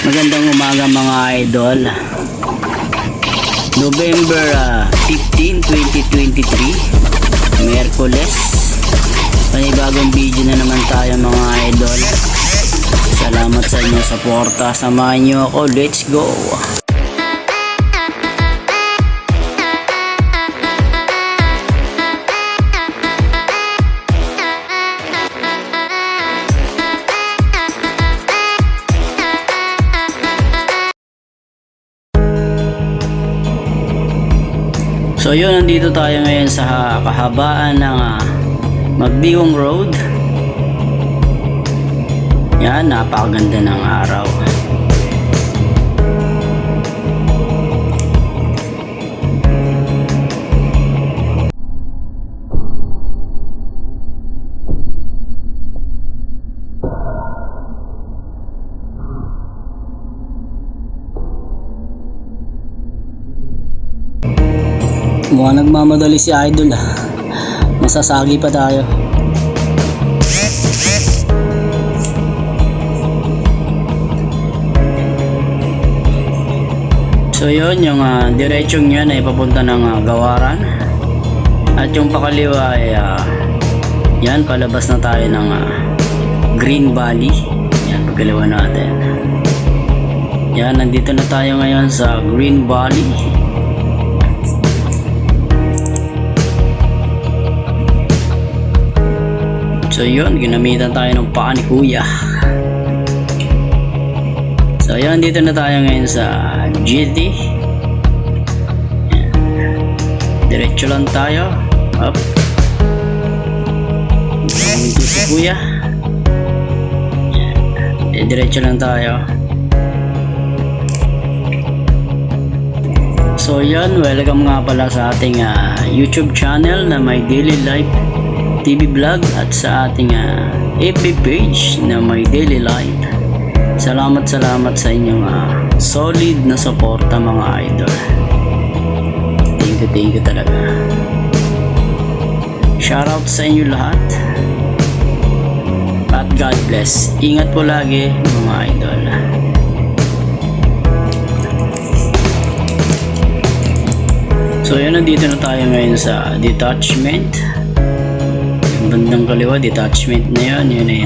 Magandang umaga mga idol. November 15, 2023, Miyerkules. Panibagong video na naman tayo mga idol. Salamat sa inyo suporta. Samahan nyo ako. Let's go. So yun, nandito tayo ngayon sa kahabaan ng Magdiwang Road. Yan, napakaganda ng araw. Mukhang nagmamadali si Idol. Masasagi pa tayo. So yun, yung diretsong yan ay papunta ng Gawaran. At yung pakaliwa ay yan, palabas na tayo ng Green Valley. Yan, pagkaliwa natin. Yan, nandito na tayo ngayon sa Green Valley. So yun, ginamitan tayo ng paa ni Kuya. So yun, dito na tayo ngayon sa GT. Diretso lang tayo. Up. Dito si Kuya. Diretso lang tayo. So yun, welcome nga pala sa ating YouTube channel na My Daily Life TV vlog at sa ating FB page na My Daily Life. Salamat sa inyong solid na suporta mga idol. Thank you talaga. Shoutout sa inyo lahat. At God bless. Ingat po lagi mga idol. So yun, nandito na tayo ngayon sa detachment. Bandang kaliwa, detachment na yun. Yun ay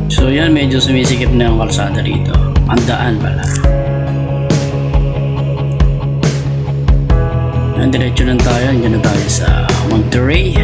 so yan, medyo sumisikip na yung kalsada rito. Ang daan pala. Yan, diretso lang tayo. Diyan na tayo sa Monterey.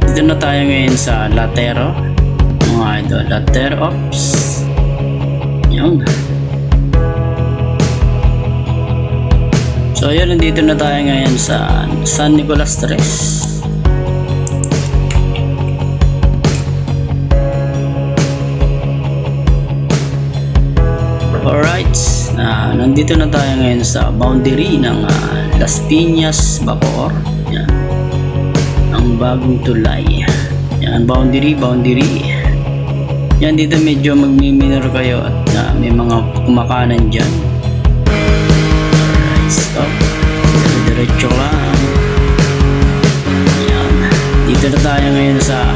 Dito na tayo ngayon sa Latero mga idol. Latero Ops. Yun. So yun, nandito na tayo ngayon sa San Nicolas Tres. Alright, nandito na tayo ngayon sa boundary ng Las Piñas, Bacoor. Yan. Ang bagong tulay. Yan, boundary. Yan, dito medyo magmi-minor kayo at may mga kumakanan dyan. Alright, stop. Diretso lang. Yan. Dito na tayo ngayon sa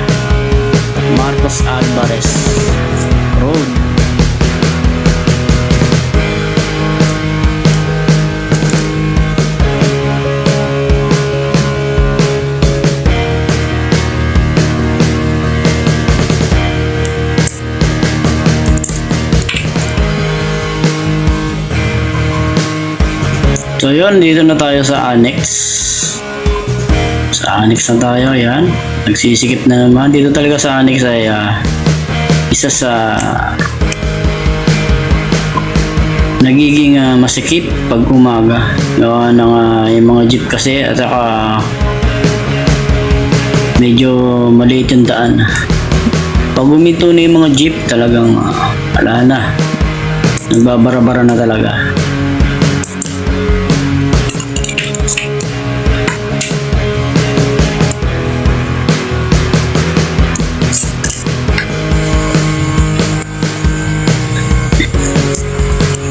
Marcos Alvarez Road. So yun, dito na tayo sa Annex. Sa Annex na tayo, yan. Nagsisikip na naman. Dito talaga sa Annex ay isa sa nagiging masikip pag umaga. Gawa ng yung mga jeep kasi at saka medyo maliit yung daan. Pag umito na yung mga jeep, talagang wala na. Nagbabara-bara na talaga.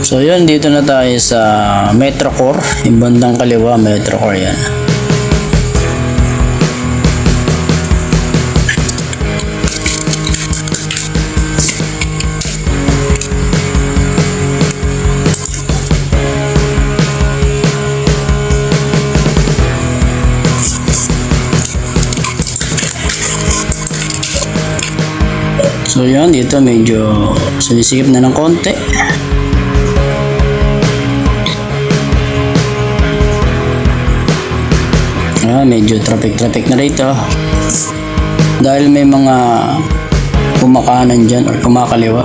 So yun, dito na tayo sa Metrocore. Yung bandang kaliwa, Metrocore yan. So yun, dito medyo sumisikip na ng konti. Medyo traffic na rito. Dahil may mga kumakanan dyan or kumakaliwa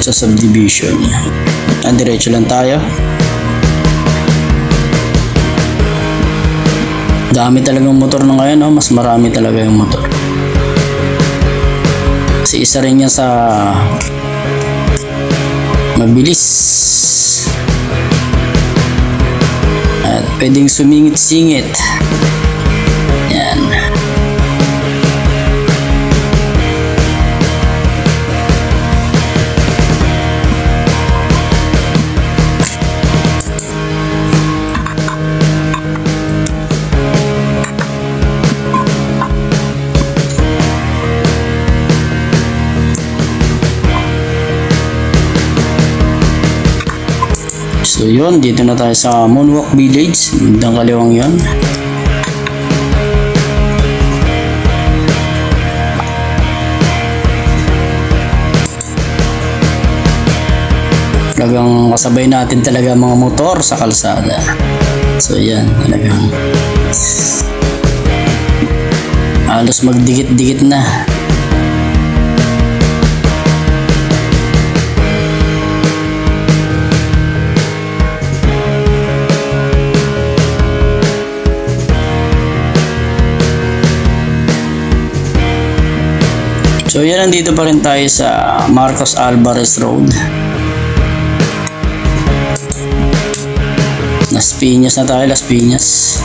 sa subdivision. Diretso lang tayo. Dami talagang motor na ngayon, no? Mas marami talaga yung motor. Kasi isa rin yan sa mabilis at pwedeng sumingit-singit. Yan. So yun, dito na tayo sa Moonwalk Village. Bandang kaliwang yun. Talagang kasabay natin talaga mga motor sa kalsada. So yan, talagang halos magdikit-dikit na. So yan, nandito pa rin tayo sa Marcos Alvarez Road. Las Piñas na tayo, Las Piñas.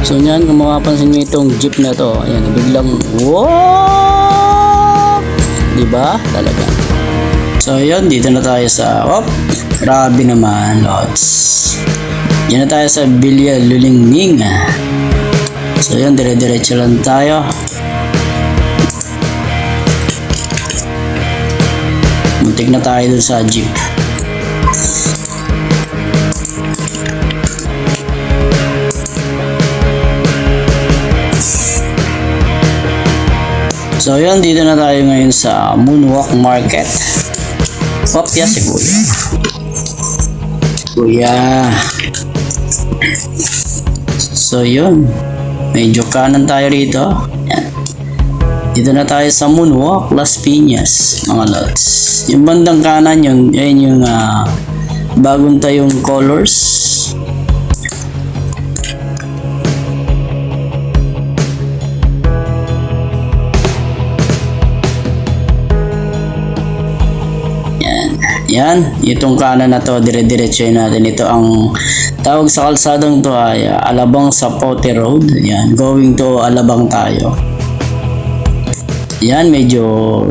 So yan, kung makapansin nyo itong jeep na to, ayan, biglang wow! Diba? Talaga. So yun, dito na tayo sa grabe naman, lots. Yan na tayo sa Villa Lulingning. So yun, dire-diretso lang tayo. Muntik na tayo dun sa jeep. So yun, dito na tayo ngayon sa Moonwalk Market. Kopya si Kuya. So yun, medyo kanan tayo rito. Yan. Dito na tayo sa Moonwalk Las Piñas, mga lods. Yung bandang kanan yun, yan yung bagong tayong colors. Yan, itong kanan na to, dire-diretsoy natin. Ito ang tawag sa kalsadang to ay Alabang Zapote Road. Yan, going to Alabang tayo. Yan, medyo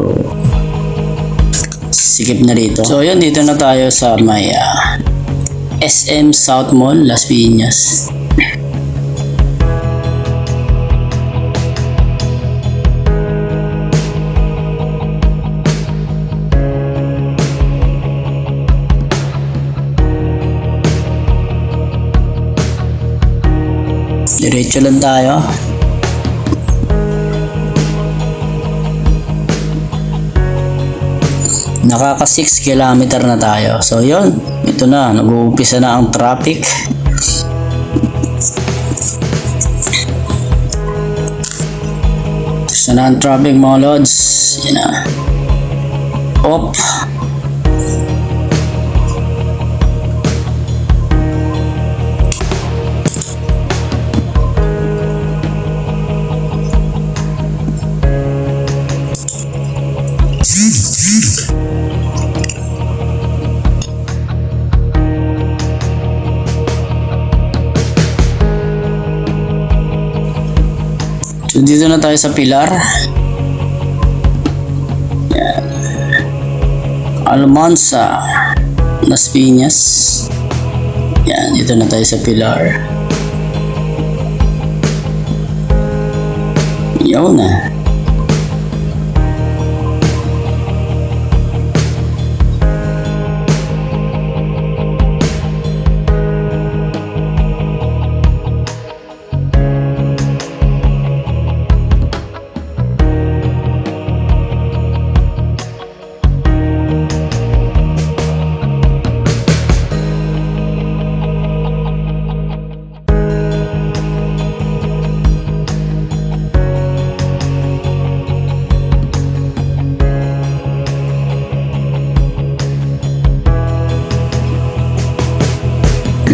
sikip na rito. So yan, dito na tayo sa may SM South Mall, Las Piñas. Diretso lang tayo. Nakaka 6 kilometer na tayo. So yun, ito na, nag-uumpisa na ang traffic. Isa na ang traffic, mga lods. Yan na. Op. So dito na tayo sa Pilar. Yan. Almansa, Las Piñas. Yan, dito na tayo sa Pilar. Yaw na.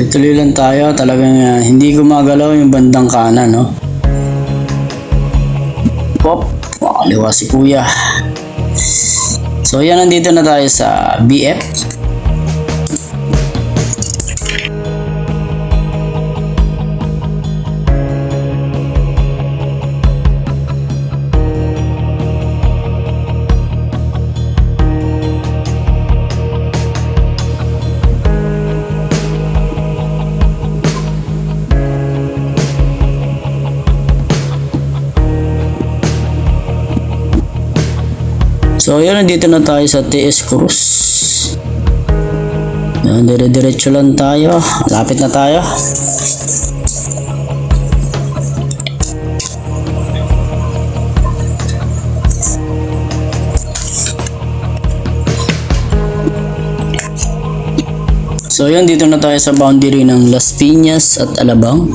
Tuloy lang tayo, talagang hindi gumagalaw yung bandang kanan, no? Pop, makaliwa si kuya. So yan, nandito na tayo sa BF. So yun, nandito na tayo sa TS Cruz. Yan, dire-diretso lang tayo. Lapit na tayo. So yun, dito na tayo sa boundary ng Las Piñas at Alabang.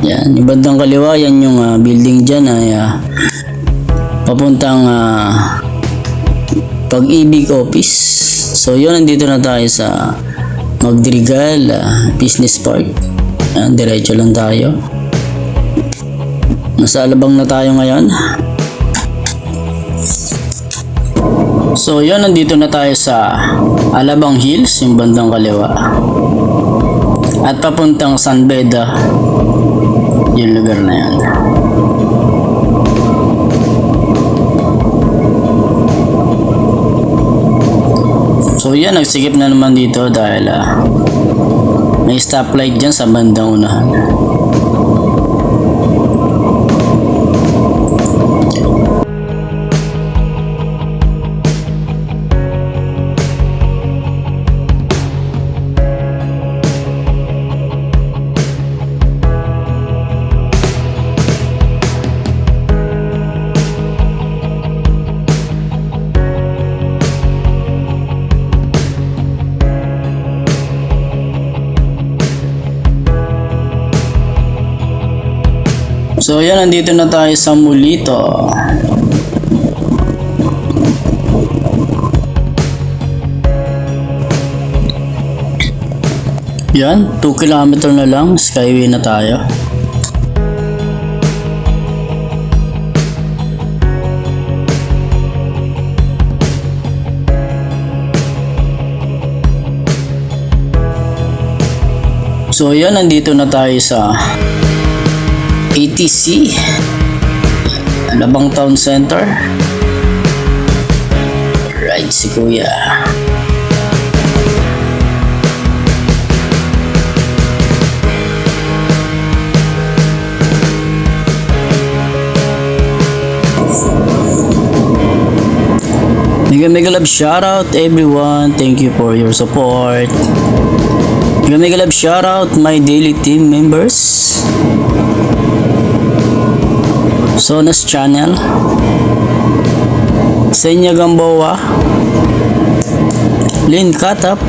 Yan, yung bandang kaliwa, yan yung building dyan ay papuntang Pag-ibig Office. So yun, nandito na tayo sa Magdirigal Business Park. Diretso lang tayo. Nasa Alabang na tayo ngayon. So yun, nandito na tayo sa Alabang Hills, yung bandang kaliwa. At papuntang San Beda, yung lugar na yan. So yan, nagsikip na naman dito dahil may stoplight dyan sa bandang unahan. So yan, nandito na tayo sa Mulito. Yan, 2 kilometer na lang, skyway na tayo. So yan, nandito na tayo sa ATC Alabang Town Center. Right, si kuya. Mega love shoutout everyone. Thank you for your support. Mega love shoutout my daily team members. Sonas Channel, Senya Gamboa, Lynn Katap,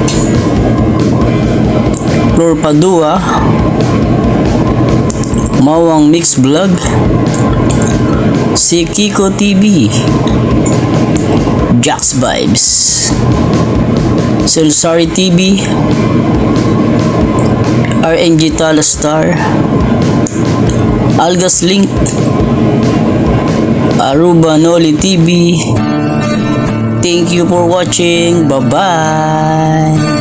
Flor Padua, Mawang Mix Vlog, si Kiko TV, Jax Vibes, Celsari TV, RNG Talastar, Algas Link, Aruba Noli TV. Thank you for watching. Bye-bye.